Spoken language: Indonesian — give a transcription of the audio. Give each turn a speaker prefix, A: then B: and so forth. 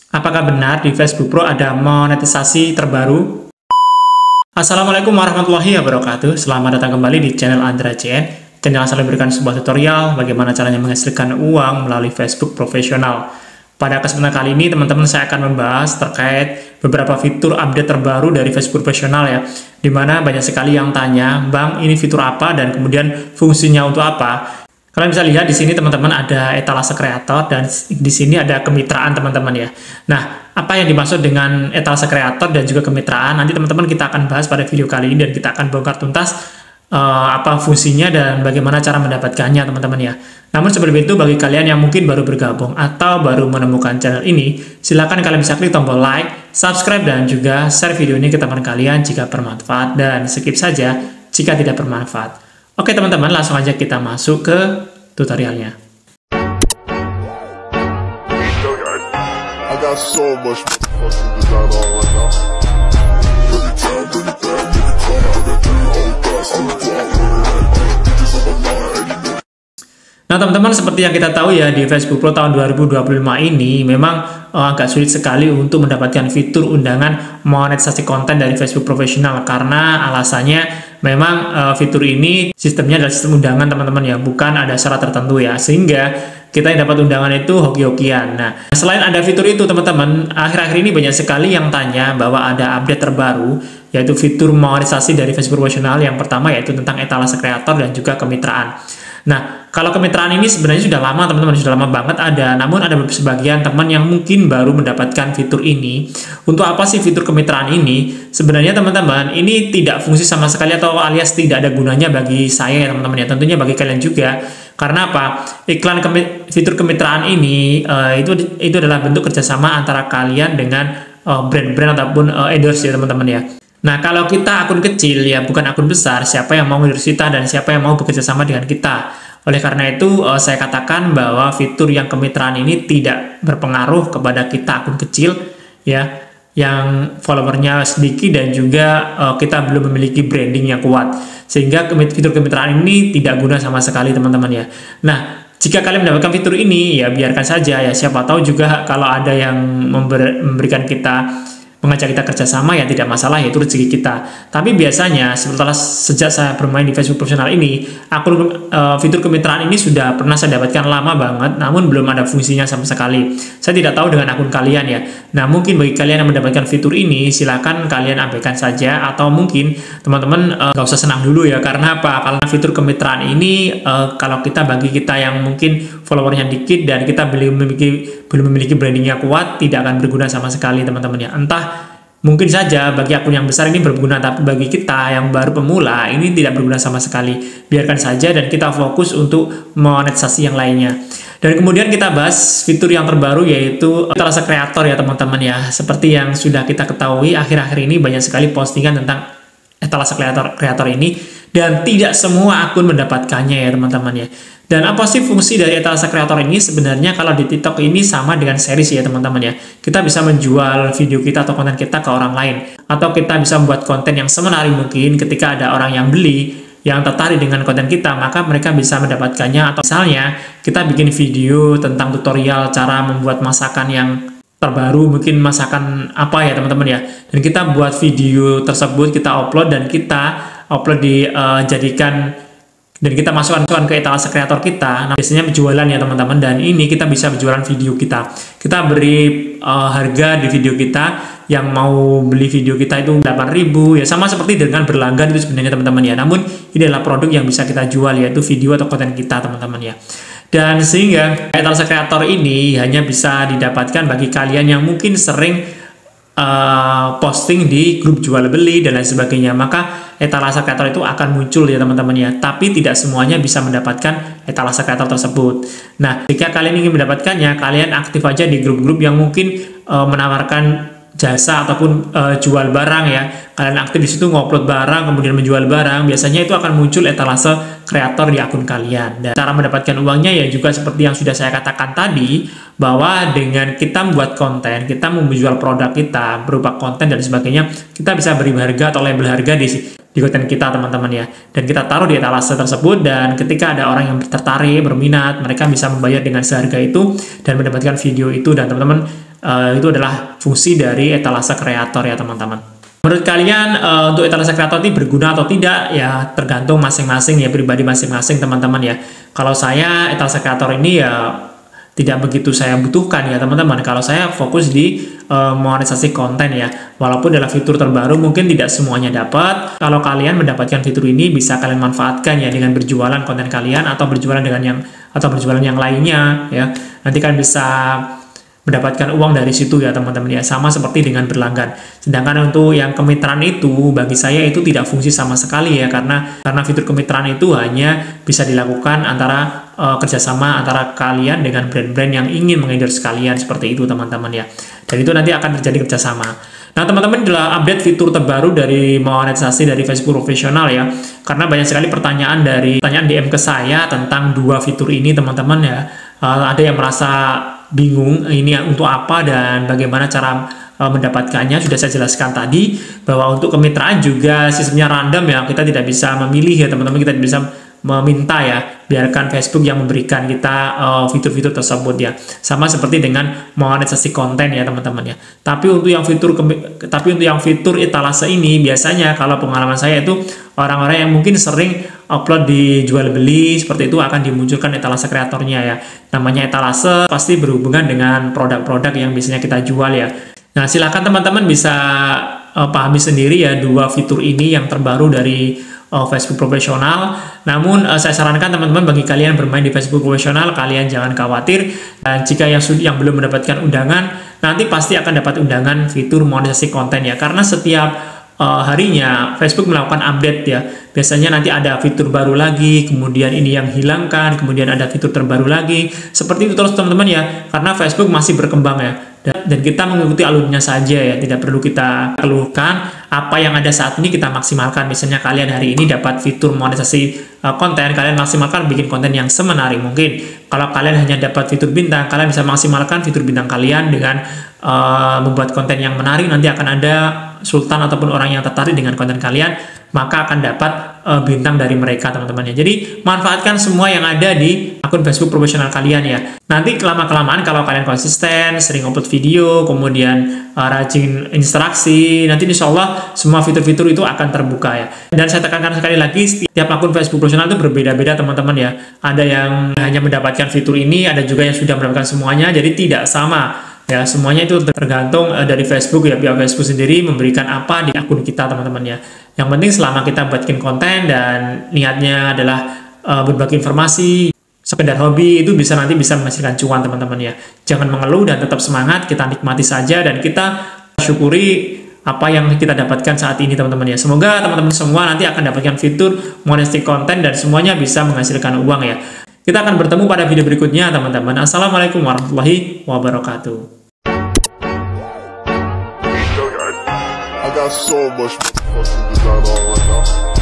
A: Apakah benar di Facebook Pro ada monetisasi terbaru? Assalamualaikum warahmatullahi wabarakatuh. Selamat datang kembali di channel Andra CN. Channel yang selalu memberikan sebuah tutorial bagaimana caranya menghasilkan uang melalui Facebook profesional. Pada kesempatan kali ini, teman-teman, saya akan membahas terkait beberapa fitur update terbaru dari Facebook profesional ya. Dimana banyak sekali yang tanya, Bang, ini fitur apa dan kemudian fungsinya untuk apa? Kalian bisa lihat di sini teman-teman ada etalase kreator dan di sini ada kemitraan teman-teman ya. Nah, apa yang dimaksud dengan etalase kreator dan juga kemitraan? Nanti teman-teman kita akan bahas pada video kali ini dan kita akan bongkar tuntas apa fungsinya dan bagaimana cara mendapatkannya teman-teman ya. Namun sebelum itu bagi kalian yang mungkin baru bergabung atau baru menemukan channel ini, silakan kalian bisa klik tombol like, subscribe dan juga share video ini ke teman kalian jika bermanfaat dan skip saja jika tidak bermanfaat. Oke teman-teman, langsung aja kita masuk ke tutorialnya. Nah teman-teman, seperti yang kita tahu ya, di Facebook Pro tahun 2025 ini memang agak sulit sekali untuk mendapatkan fitur undangan monetisasi konten dari Facebook profesional karena alasannya memang fitur ini sistemnya adalah sistem undangan teman-teman ya, bukan ada syarat tertentu ya, sehingga kita yang dapat undangan itu hoki-hokian. Nah, selain ada fitur itu teman-teman, akhir-akhir ini banyak sekali yang tanya bahwa ada update terbaru yaitu fitur monetisasi dari Facebook profesional. Yang pertama yaitu tentang etalase kreator dan juga kemitraan. Nah, kalau kemitraan ini sebenarnya sudah lama teman-teman, sudah lama banget ada, namun ada sebagian teman yang mungkin baru mendapatkan fitur ini. Untuk apa sih fitur kemitraan ini? Sebenarnya teman-teman, ini tidak fungsi sama sekali atau alias tidak ada gunanya bagi saya ya teman-teman ya, tentunya bagi kalian juga. Karena apa? Iklan fitur kemitraan ini itu adalah bentuk kerjasama antara kalian dengan brand-brand ataupun endorse ya teman-teman ya. Nah, kalau kita akun kecil ya, bukan akun besar, siapa yang mau endorse kita dan siapa yang mau bekerja sama dengan kita? Oleh karena itu, saya katakan bahwa fitur yang kemitraan ini tidak berpengaruh kepada kita akun kecil ya, yang followernya sedikit dan juga kita belum memiliki branding yang kuat. Sehingga fitur kemitraan ini tidak guna sama sekali teman-teman ya. Nah, jika kalian mendapatkan fitur ini ya biarkan saja ya, siapa tahu juga kalau ada yang memberikan kita, mengajak kita kerjasama ya tidak masalah, ya itu rezeki kita. Tapi biasanya sejak saya bermain di Facebook profesional ini, fitur kemitraan ini sudah pernah saya dapatkan lama banget, namun belum ada fungsinya sama sekali. Saya tidak tahu dengan akun kalian ya. Nah, mungkin bagi kalian yang mendapatkan fitur ini, silakan kalian abaikan saja, atau mungkin teman-teman nggak usah senang dulu ya. Karena apa? Karena fitur kemitraan ini kalau bagi kita yang mungkin followernya dikit dan kita belum memiliki brandingnya kuat, tidak akan berguna sama sekali teman-teman ya. Entah mungkin saja bagi akun yang besar ini berguna, tapi bagi kita yang baru pemula ini tidak berguna sama sekali. Biarkan saja dan kita fokus untuk monetisasi yang lainnya. Dan kemudian kita bahas fitur yang terbaru yaitu etalase kreator ya teman-teman ya. Seperti yang sudah kita ketahui, akhir-akhir ini banyak sekali postingan tentang etalase kreator ini dan tidak semua akun mendapatkannya ya teman-teman ya. Dan apa sih fungsi dari etalase kreator ini? Sebenarnya kalau di TikTok ini sama dengan series ya teman-teman ya. Kita bisa menjual video kita atau konten kita ke orang lain. Atau kita bisa membuat konten yang semenarik mungkin, ketika ada orang yang beli, yang tertarik dengan konten kita, maka mereka bisa mendapatkannya. Atau misalnya kita bikin video tentang tutorial cara membuat masakan yang terbaru, mungkin masakan apa ya teman-teman ya. Dan kita buat video tersebut, kita upload dan kita upload dan kita masukkan ke etalase kreator kita. Nah, biasanya berjualan ya teman-teman, dan ini kita bisa berjualan video kita. Kita beri harga di video kita, yang mau beli video kita itu 8.000 ya, sama seperti dengan berlanggan itu sebenarnya teman-teman ya. Namun ini adalah produk yang bisa kita jual, yaitu video atau konten kita teman-teman ya. Dan sehingga etalase kreator ini hanya bisa didapatkan bagi kalian yang mungkin sering posting di grup jual beli dan lain sebagainya, maka etalase kreator itu akan muncul ya teman-teman ya. Tapi tidak semuanya bisa mendapatkan etalase kreator tersebut. Nah, jika kalian ingin mendapatkannya, kalian aktif aja di grup-grup yang mungkin menawarkan jasa ataupun jual barang ya. Kalian aktif di situ, ngupload barang kemudian menjual barang, biasanya itu akan muncul etalase kreator di akun kalian. Dan cara mendapatkan uangnya ya juga seperti yang sudah saya katakan tadi, bahwa dengan kita membuat konten, kita menjual produk kita berupa konten dan sebagainya, kita bisa beri harga atau label harga di konten kita teman-teman ya, dan kita taruh di etalase tersebut, dan ketika ada orang yang tertarik, berminat, mereka bisa membayar dengan seharga itu dan mendapatkan video itu. Dan teman-teman, itu adalah fungsi dari etalase kreator ya teman-teman. Menurut kalian untuk etalase kreator ini berguna atau tidak ya, tergantung masing-masing ya, pribadi masing-masing teman-teman ya. Kalau saya etalase kreator ini ya tidak begitu saya butuhkan ya teman-teman. Kalau saya fokus di monetisasi konten ya, walaupun adalah fitur terbaru mungkin tidak semuanya dapat. Kalau kalian mendapatkan fitur ini bisa kalian manfaatkan ya dengan berjualan konten kalian atau berjualan yang lainnya ya. Nanti kalian bisa mendapatkan uang dari situ ya teman-teman ya, sama seperti dengan berlanggan. Sedangkan untuk yang kemitraan itu bagi saya itu tidak fungsi sama sekali ya, karena fitur kemitraan itu hanya bisa dilakukan antara kerjasama antara kalian dengan brand-brand yang ingin mengendorse kalian, seperti itu teman-teman ya. Dan itu nanti akan terjadi kerjasama. Nah teman-teman, adalah update fitur terbaru dari monetisasi dari Facebook Profesional ya, karena banyak sekali pertanyaan DM ke saya tentang dua fitur ini teman-teman ya. Ada yang merasa bingung ini untuk apa dan bagaimana cara mendapatkannya. Sudah saya jelaskan tadi bahwa untuk kemitraan juga sistemnya random ya, kita tidak bisa memilih ya teman-teman, kita tidak bisa meminta ya, biarkan Facebook yang memberikan kita fitur-fitur tersebut ya, sama seperti dengan monetisasi konten ya teman-teman ya. Tapi untuk yang fitur etalase ini biasanya kalau pengalaman saya itu orang-orang yang mungkin sering upload di jual beli seperti itu akan dimunculkan etalase kreatornya ya. Namanya etalase pasti berhubungan dengan produk-produk yang biasanya kita jual ya. Nah silakan teman-teman bisa pahami sendiri ya dua fitur ini yang terbaru dari Facebook Profesional. Namun saya sarankan teman-teman, bagi kalian bermain di Facebook Profesional, kalian jangan khawatir. Dan jika yang belum mendapatkan undangan, nanti pasti akan dapat undangan fitur monetisasi konten ya, karena setiap harinya Facebook melakukan update ya. Biasanya nanti ada fitur baru lagi, kemudian ini yang hilangkan, kemudian ada fitur terbaru lagi. Seperti itu terus teman-teman ya, karena Facebook masih berkembang ya. Dan kita mengikuti alurnya saja ya, tidak perlu kita keluhkan. Apa yang ada saat ini kita maksimalkan. Misalnya kalian hari ini dapat fitur monetisasi konten, kalian maksimalkan bikin konten yang semenarik mungkin. Kalau kalian hanya dapat fitur bintang, kalian bisa maksimalkan fitur bintang kalian dengan membuat konten yang menarik. Nanti akan ada sultan ataupun orang yang tertarik dengan konten kalian, maka akan dapat bintang dari mereka teman-teman ya. Jadi manfaatkan semua yang ada di akun Facebook Profesional kalian ya. Nanti lama-kelamaan kalau kalian konsisten, sering upload video, kemudian rajin interaksi, nanti insya Allah semua fitur-fitur itu akan terbuka ya. Dan saya tekankan sekali lagi, setiap akun Facebook Profesional itu berbeda-beda teman-teman ya. Ada yang hanya mendapatkan fitur ini, ada juga yang sudah mendapatkan semuanya, jadi tidak sama. Ya, semuanya itu tergantung dari Facebook ya, pihak Facebook sendiri memberikan apa di akun kita teman-teman ya. Yang penting selama kita bikin konten dan niatnya adalah berbagi informasi, sekedar hobi, itu nanti bisa menghasilkan cuan teman-teman ya. Jangan mengeluh dan tetap semangat, kita nikmati saja dan kita syukuri apa yang kita dapatkan saat ini teman-teman ya. Semoga teman-teman semua nanti akan dapatkan fitur monetisasi konten dan semuanya bisa menghasilkan uang ya. Kita akan bertemu pada video berikutnya teman-teman. Assalamualaikum warahmatullahi wabarakatuh.
B: I got so much fucking design on right now.